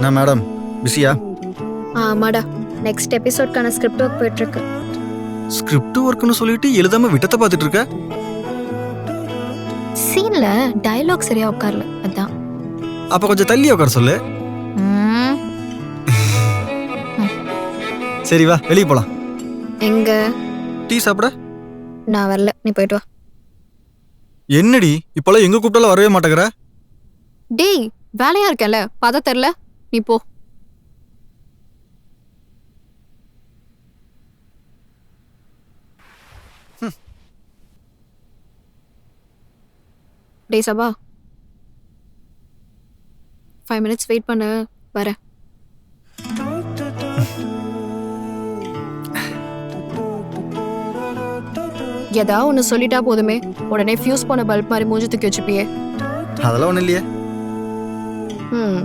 என்ன மேடம் பிஸியா? ஆமாடா, நெக்ஸ்ட் எபிசோட்கான ஸ்கிரிப்ட் ஒர்க் போயிட்டு இருக்கு. ஸ்கிரிப்ட் ஒர்க்னு சொல்லிட்டு எழுதாம விட்டத்தை பார்த்துட்டு இருக்க? சீன்ல டயலாக் சரியா உட்காரல, அதான். அப்ப கொஞ்சம் தள்ளி உட்கார சொல்லு. ம், சரி வா வெளியே போலாம். எங்க? டீ சாப்பிட? நான் வரல, நீ போயிட்டு வா. என்னடி இப்பெல்லாம் எங்க கூப்பிட்டாலும் வரவே மாட்டேங்கிற? டேய், வேலையா இருக்கேன்ல, பார்த்தா தெரியல, நீ போ. டேய் சபா, 5 minutes வெயிட் பண்ணு, வரேன். ஏதாவது ஒன்று சொல்லிட்டா போதுமே, உடனே ஃபியூஸ் போன பல்ப் மாதிரி மூஞ்சி தூக்கி வச்சுப்பியே. அதெல்லாம் ஒண்ணும் இல்லையே. ம்